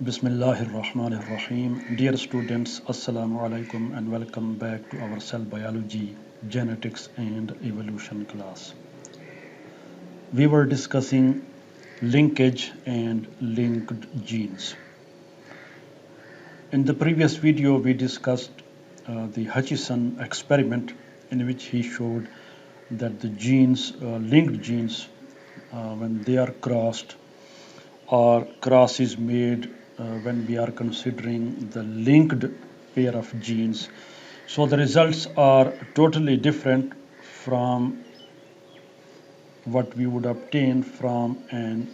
Bismillahirrahmanirrahim. Dear students, Assalamu alaikum and welcome back to our cell biology, genetics and evolution class. We were discussing linkage and linked genes. In the previous video, we discussed the Hutchison experiment in which he showed that the genes, linked genes, when they are crossed or cross is made when we are considering the linked pair of genes. So the results are totally different from what we would obtain from an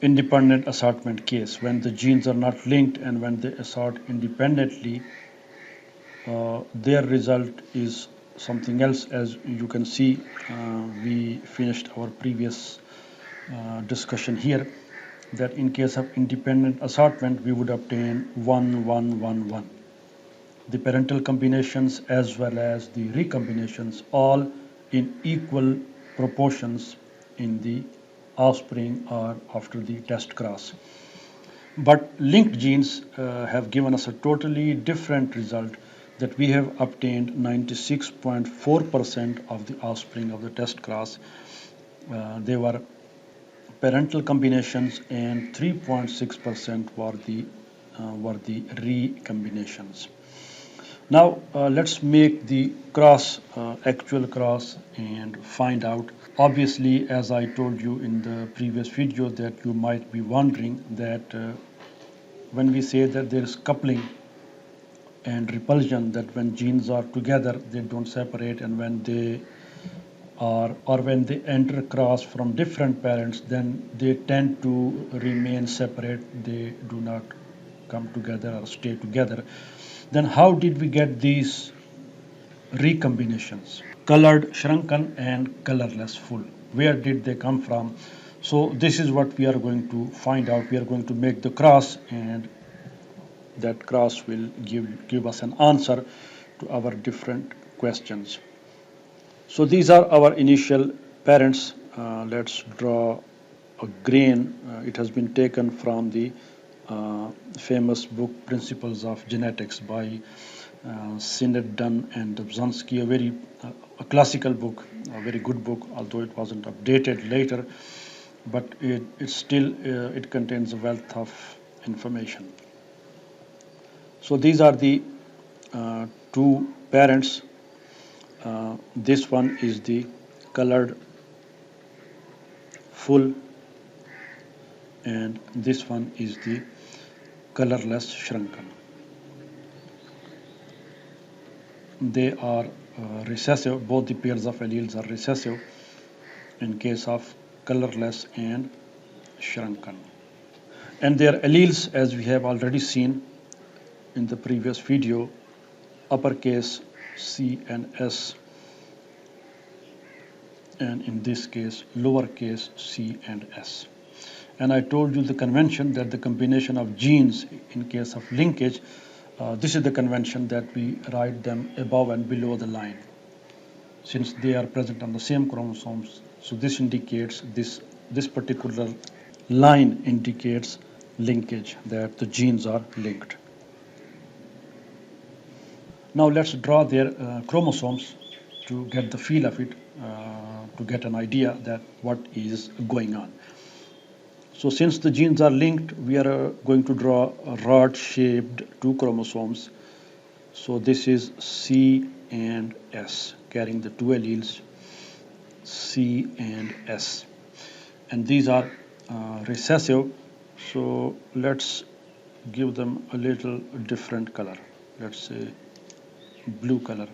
independent assortment case when the genes are not linked and when they assort independently. Their result is something else. As you can see, we finished our previous discussion here that in case of independent assortment we would obtain 1 1 1 1. The parental combinations as well as the recombinations all in equal proportions in the offspring or after the test cross. But linked genes have given us a totally different result, that we have obtained 96.4% of the offspring of the test cross. They were parental combinations and 3.6% were the recombinations. Now let's make the cross, actual cross, and find out. Obviously, as I told you in the previous video, that you might be wondering that when we say that there is coupling and repulsion, that when genes are together they don't separate, and when they are, or when they enter cross from different parents, then they tend to remain separate, they do not come together or stay together. Then how did we get these recombinations? Colored shrunken and colorless full. Where did they come from? So this is what we are going to find out. We are going to make the cross, and that cross will give us an answer to our different questions. So these are our initial parents. Let's draw a grain. It has been taken from the famous book Principles of Genetics by Sinnett, Dunn and Dobzhansky, a classical book, a very good book, although it wasn't updated later, but it still it contains a wealth of information. So these are the two parents. This one is the colored full, and this one is the colorless shrunken. They are recessive. Both the pairs of alleles are recessive in case of colorless and shrunken. And their alleles, as we have already seen in the previous video, uppercase C and S, and in this case lowercase c and s. And I told you the convention that the combination of genes in case of linkage, this is the convention that we write them above and below the line, since they are present on the same chromosomes. So this indicates, this particular line indicates linkage, that the genes are linked. Now let's draw their chromosomes to get the feel of it, to get an idea that what is going on. So since the genes are linked, we are going to draw a rod-shaped two chromosomes. So this is C and S, carrying the two alleles C and S. And these are recessive, so let's give them a little different color. Let's say blue color,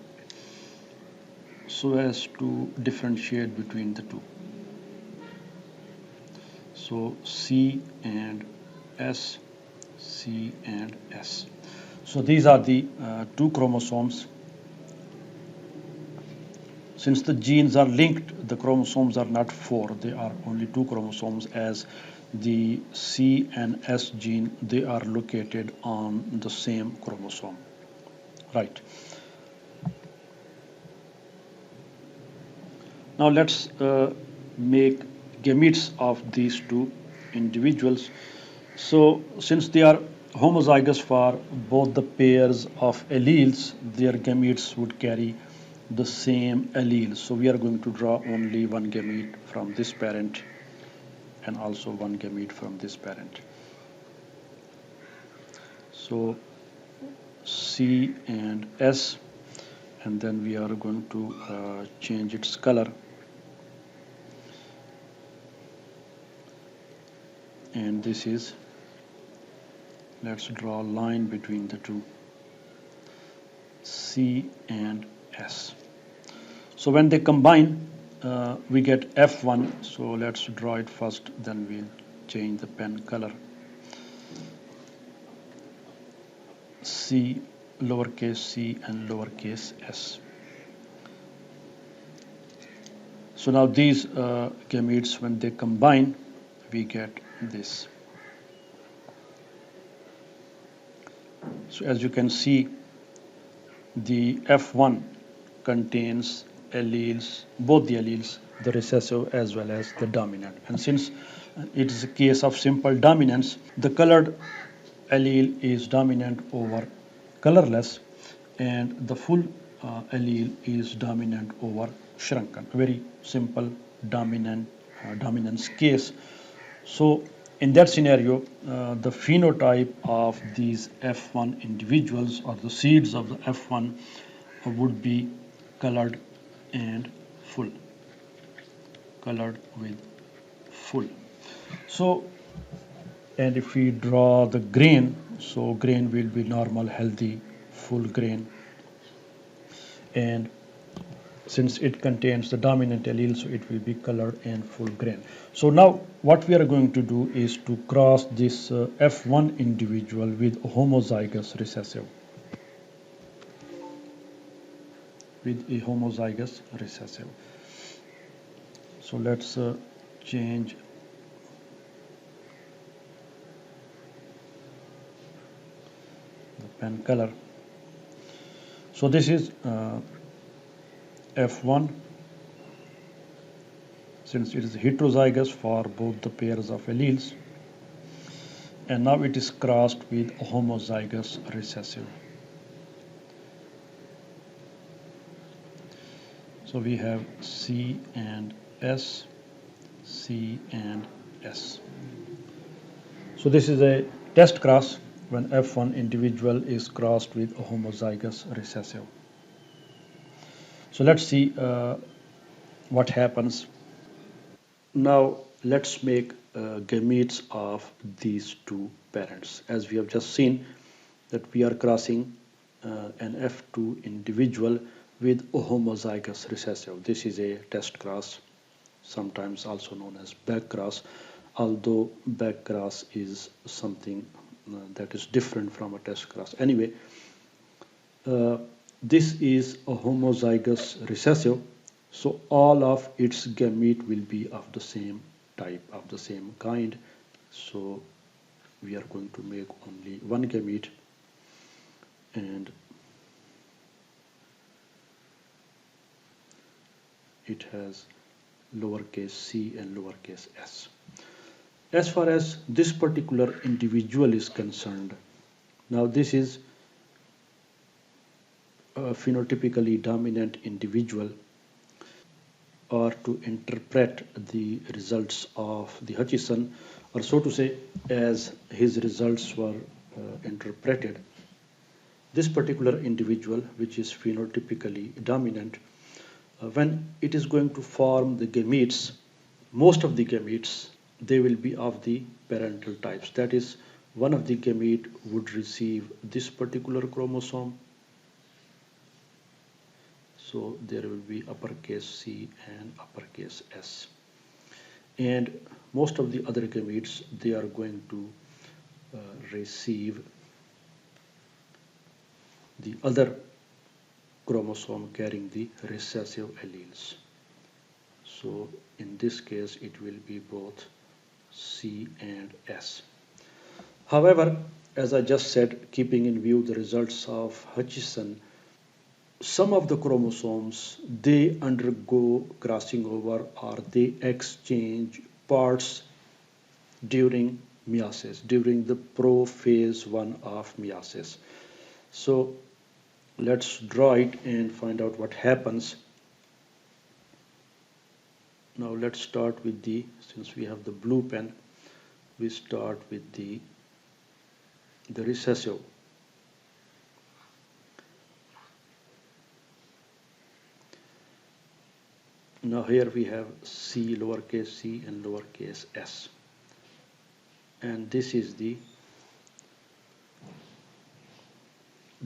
so as to differentiate between the two. So C and S, C and S. So these are the two chromosomes. Since the genes are linked, the chromosomes are not four, they are only two chromosomes, as the C and S gene, they are located on the same chromosome. Right. Now let's make gametes of these two individuals. So since they are homozygous for both the pairs of alleles, their gametes would carry the same allele. So we are going to draw only one gamete from this parent and also one gamete from this parent. So C and S, and then we are going to change its color, and this is, let's draw a line between the two, C and S. So when they combine, we get F1. So let's draw it first, then we'll change the pen color. C, lowercase c and lowercase s. So now these gametes, when they combine, we get this. So as you can see, the F1 contains alleles, both the alleles, the recessive as well as the dominant. And since it is a case of simple dominance, the colored allele is dominant over colorless, and the full allele is dominant over shrunken. A very simple dominance case. So in that scenario, the phenotype of these F1 individuals, or the seeds of the F1, would be colored and full, colored with full. So, and if we draw the grain, so grain will be normal, healthy, full grain, and since it contains the dominant allele, so it will be colored and full grain. So now what we are going to do is to cross this F1 individual with a homozygous recessive. With a homozygous recessive. So let's change the pen color. So this is F1, since it is heterozygous for both the pairs of alleles, and now it is crossed with a homozygous recessive. So we have C and S, C and S. So this is a test cross when F1 individual is crossed with a homozygous recessive. So let's see what happens. Now let's make gametes of these two parents. As we have just seen that we are crossing an F2 individual with a homozygous recessive. This is a test cross, sometimes also known as back cross, although back cross is something that is different from a test cross. Anyway, this is a homozygous recessive, so all of its gamete will be of the same type, of the same kind. So we are going to make only one gamete, and it has lowercase c and lowercase s. As far as this particular individual is concerned, now this is a phenotypically dominant individual, or to interpret the results of the Hutchison, or so to say, as his results were interpreted, this particular individual, which is phenotypically dominant, when it is going to form the gametes, most of the gametes, they will be of the parental types. That is, one of the gamete would receive this particular chromosome. So there will be uppercase C and uppercase S. And most of the other gametes, they are going to receive the other chromosome carrying the recessive alleles. So in this case, it will be both C and S. However, as I just said, keeping in view the results of Hutchison, some of the chromosomes, they undergo crossing over, or they exchange parts during meiosis, during the prophase 1 of meiosis. So let's draw it and find out what happens. Now let's start with since we have the blue pen, we start with the recessive. Now here we have c, lowercase c and lowercase s. And this is the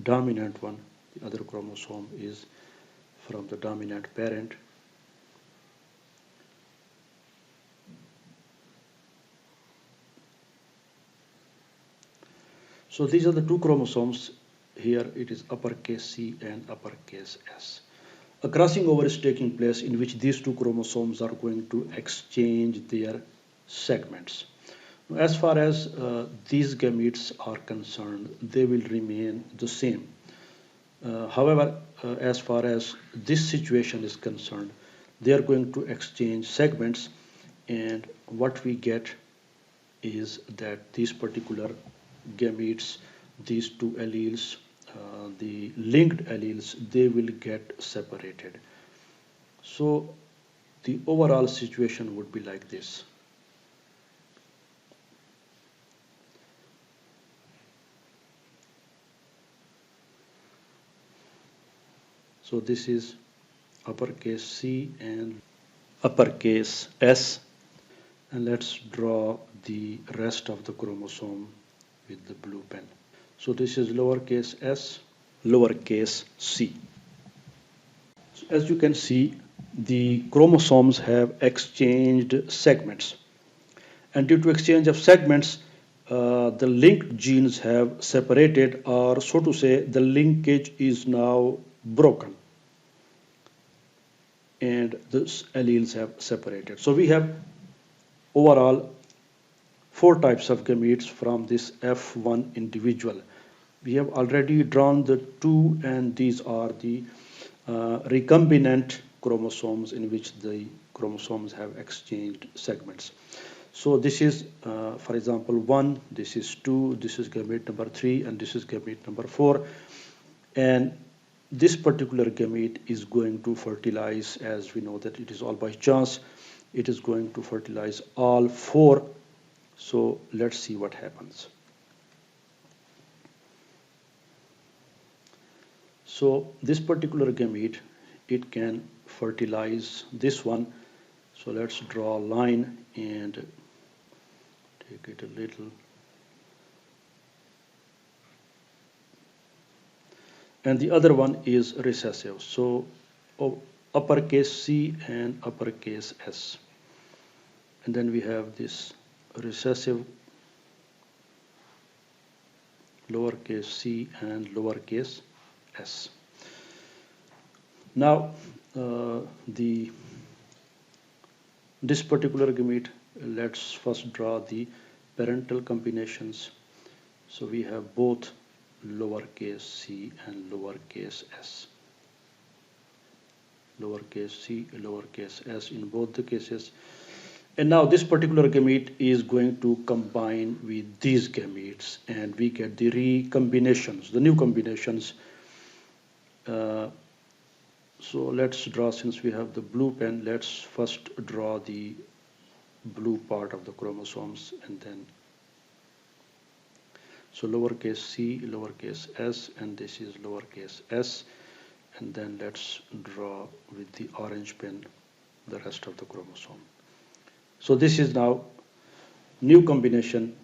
dominant one. The other chromosome is from the dominant parent. So these are the two chromosomes. Here it is uppercase C and uppercase S. A crossing over is taking place in which these two chromosomes are going to exchange their segments. As far as these gametes are concerned, they will remain the same. However, as far as this situation is concerned, they are going to exchange segments, and what we get is that these particular gametes, these two alleles, the linked alleles, they will get separated. So the overall situation would be like this. So this is uppercase C and uppercase S, and let's draw the rest of the chromosome with the blue pen. So this is lowercase s, lowercase c. So as you can see, the chromosomes have exchanged segments, and due to exchange of segments, the linked genes have separated, or so to say, the linkage is now broken and the alleles have separated. So we have overall 4 types of gametes from this F1 individual. We have already drawn the 2, and these are the recombinant chromosomes in which the chromosomes have exchanged segments. So this is, for example, 1, this is 2, this is gamete number 3, and this is gamete number 4. And this particular gamete is going to fertilize, as we know that it is all by chance, it is going to fertilize all 4. So let's see what happens. So this particular gamete, it can fertilize this one. So let's draw a line and take it a little. And the other one is recessive. So uppercase C and uppercase S. And then we have this recessive lowercase c and lowercase s. Now this particular gamete, let's first draw the parental combinations. So we have both lowercase c and lowercase s. Lowercase c, lowercase s in both the cases. And now this particular gamete is going to combine with these gametes, and we get the recombinations, the new combinations. So let's draw, since we have the blue pen, let's first draw the blue part of the chromosomes, and then so lowercase c, lowercase s, and this is lowercase s, and then let's draw with the orange pen the rest of the chromosome. So this is now new combination,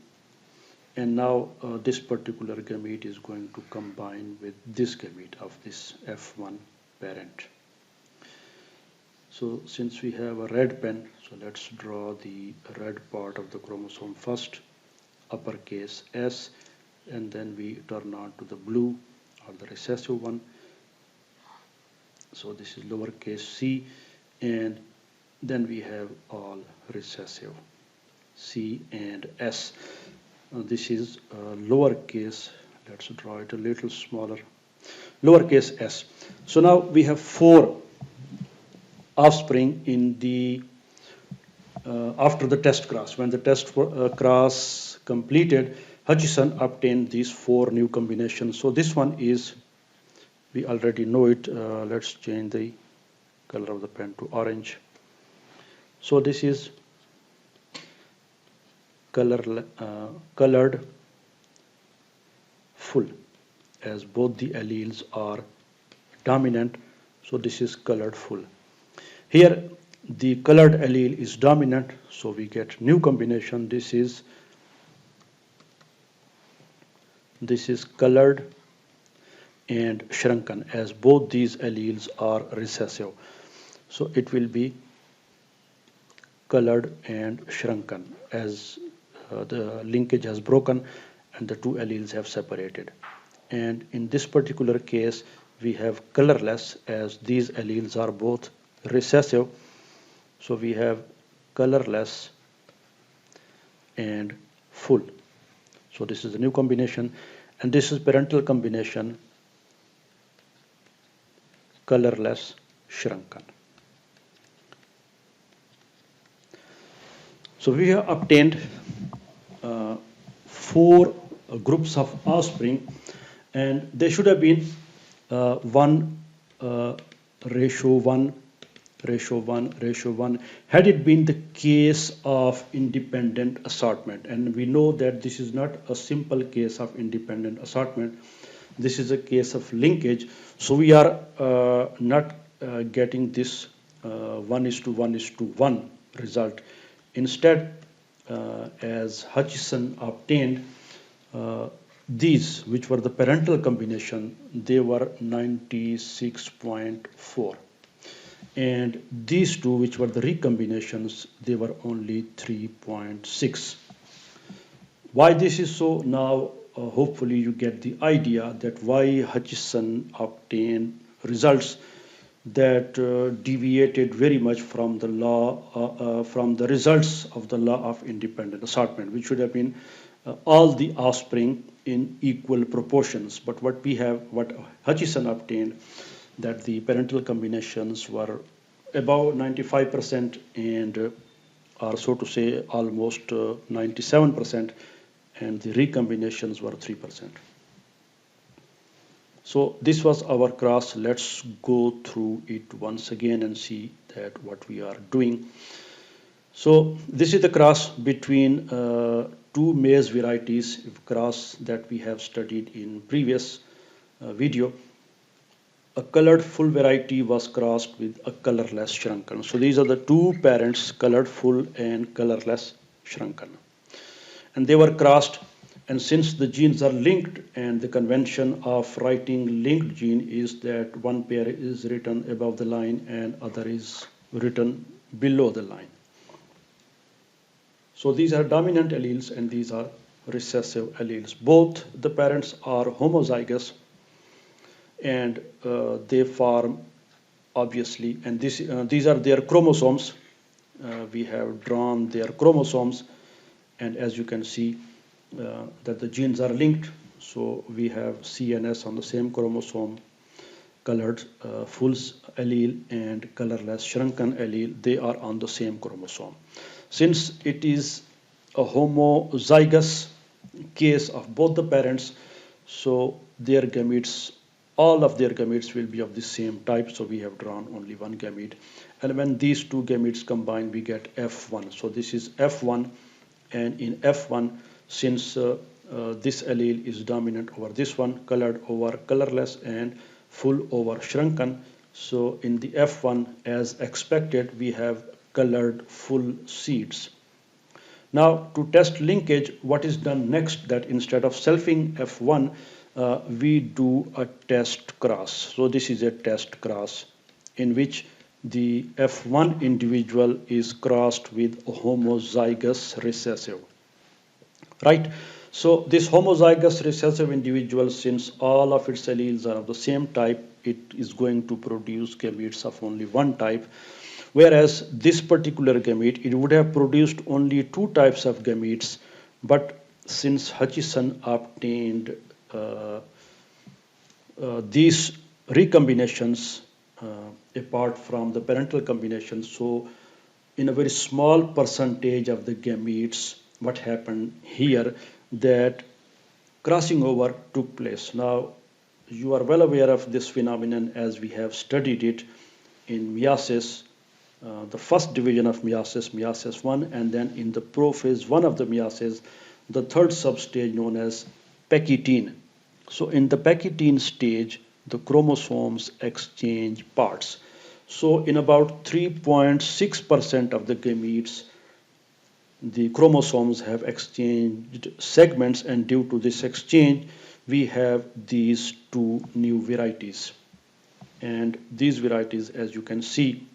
and now this particular gamete is going to combine with this gamete of this F1 parent. So since we have a red pen, so let's draw the red part of the chromosome first, uppercase S, and then we turn on to the blue, or the recessive one. So this is lowercase c, and then we have all recessive C and S. This is lowercase, let's draw it a little smaller, lowercase s. So now we have 4 offspring in the after the test cross. When the test cross completed, Hutchison obtained these 4 new combinations. So this one is, we already know it. Let's change the color of the pen to orange. So this is colored full, as both the alleles are dominant. So this is colored full. Here the colored allele is dominant, so we get new combination. This is colored and shrunken, as both these alleles are recessive. So it will be colored and shrunken, as the linkage has broken and the two alleles have separated. And in this particular case, we have colorless, as these alleles are both recessive. So we have colorless and full. So this is a new combination, and this is parental combination, colorless, shrunken. So we have obtained 4 groups of offspring, and they should have been 1 ratio 1 ratio 1 ratio 1 had it been the case of independent assortment. And we know that this is not a simple case of independent assortment. This is a case of linkage. So we are not getting this 1:1:1 result. Instead, as Hutchison obtained, these, which were the parental combination, they were 96.4. And these two, which were the recombinations, they were only 3.6. Why this is so? Now, hopefully you get the idea that why Hutchison obtained results that deviated very much from the law, from the results of the law of independent assortment, which should have been all the offspring in equal proportions. But what Hutchison obtained, that the parental combinations were above 95% and or so to say almost 97%, and the recombinations were 3%. So this was our cross. Let's go through it once again and see that what we are doing. So this is the cross between 2 maize varieties, cross that we have studied in previous video. A colored full variety was crossed with a colorless shrunken. So these are the 2 parents, colored full and colorless shrunken. And they were crossed, and since the genes are linked, and the convention of writing linked gene is that one pair is written above the line and other is written below the line. So these are dominant alleles and these are recessive alleles. Both the parents are homozygous, and they form, obviously, and these are their chromosomes. We have drawn their chromosomes, and as you can see that the genes are linked. So we have CNS on the same chromosome, colored full allele and colorless shrunken allele, they are on the same chromosome. Since it is a homozygous case of both the parents, so their gametes, all of their gametes will be of the same type. So we have drawn only one gamete, and when these 2 gametes combine, we get F1. So this is F1, and in F1, since this allele is dominant over this one, colored over colorless and full over shrunken, so in the F1, as expected, we have colored full seeds. Now, to test linkage, what is done next, that instead of selfing F1, we do a test cross. So this is a test cross in which the F1 individual is crossed with a homozygous recessive, right? So this homozygous recessive individual, since all of its alleles are of the same type, it is going to produce gametes of only one type. Whereas this particular gamete, it would have produced only 2 types of gametes, but since Hutchison obtained these recombinations apart from the parental combinations, so in a very small percentage of the gametes, what happened here, that crossing over took place. Now, you are well aware of this phenomenon as we have studied it in meiosis, the first division of meiosis, meiosis 1, and then in the prophase 1 of the meiosis, the third substage known as Pachytene. So in the Pachytene stage, the chromosomes exchange parts. So in about 3.6% of the gametes, the chromosomes have exchanged segments, and due to this exchange, we have these two new varieties. And these varieties, as you can see,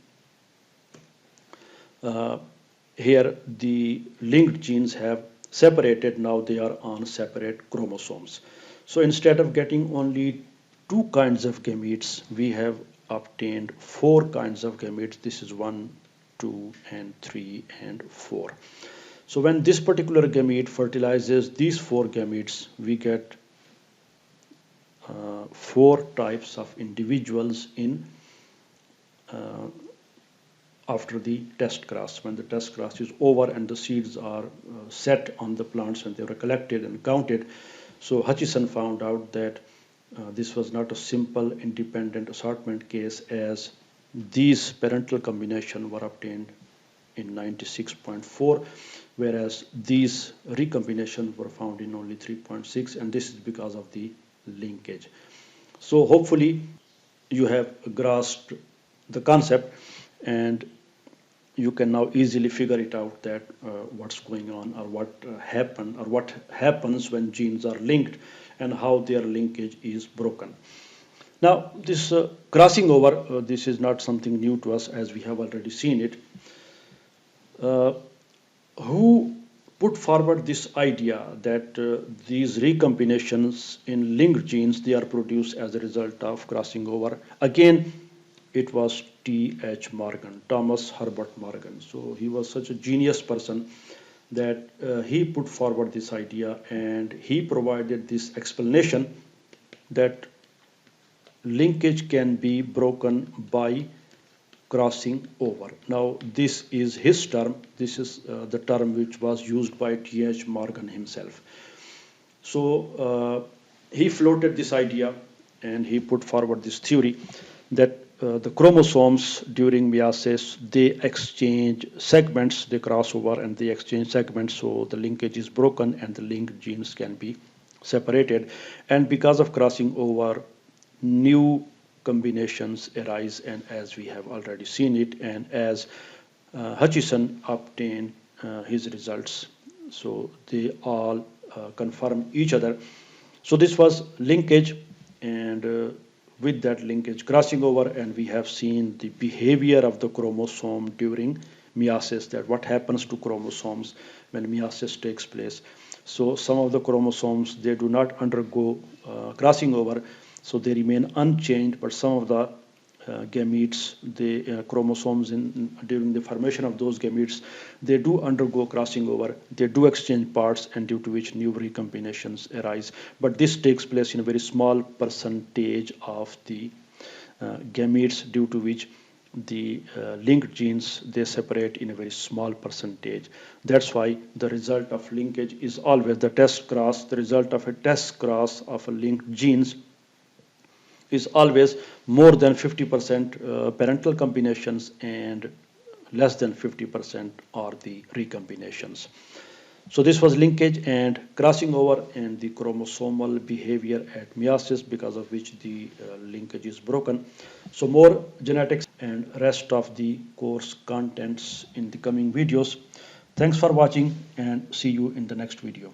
here the linked genes have separated. Now they are on separate chromosomes. So instead of getting only two kinds of gametes, we have obtained four kinds of gametes. This is 1, 2, and 3, and 4. So when this particular gamete fertilizes these four gametes, we get four types of individuals in after the test cross. When the test cross is over and the seeds are set on the plants and they were collected and counted, so Hutchison found out that this was not a simple independent assortment case, as these parental combinations were obtained in 96.4, whereas these recombinations were found in only 3.6, and this is because of the linkage. So hopefully you have grasped the concept, and you can now easily figure it out that what's going on, or what happens when genes are linked and how their linkage is broken. Now this crossing over, this is not something new to us, as we have already seen it. Who put forward this idea that these recombinations in linked genes, they are produced as a result of crossing over? Again, it was T.H. Morgan, Thomas Herbert Morgan. So he was such a genius person that he put forward this idea, and he provided this explanation that linkage can be broken by crossing over. Now this is his term. This is the term which was used by T.H. Morgan himself. So he floated this idea, and he put forward this theory that the chromosomes during meiosis, they exchange segments, they cross over and they exchange segments, so the linkage is broken and the linked genes can be separated. And because of crossing over, new combinations arise, and as we have already seen it, and as Hutchison obtained his results, so they all confirm each other. So this was linkage, and with that linkage crossing over, and we have seen the behavior of the chromosome during meiosis, that what happens to chromosomes when meiosis takes place. So some of the chromosomes, they do not undergo crossing over, so they remain unchanged, but some of the gametes, the chromosomes during the formation of those gametes, they do undergo crossing over, they do exchange parts, and due to which new recombinations arise. But this takes place in a very small percentage of the gametes, due to which the linked genes, they separate in a very small percentage. That's why the result of linkage is always the test cross. The result of a test cross of a linked genes is always more than 50% parental combinations, and less than 50% are the recombinations. So this was linkage and crossing over and the chromosomal behavior at meiosis, because of which the linkage is broken. So more genetics and rest of the course contents in the coming videos. Thanks for watching, and see you in the next video.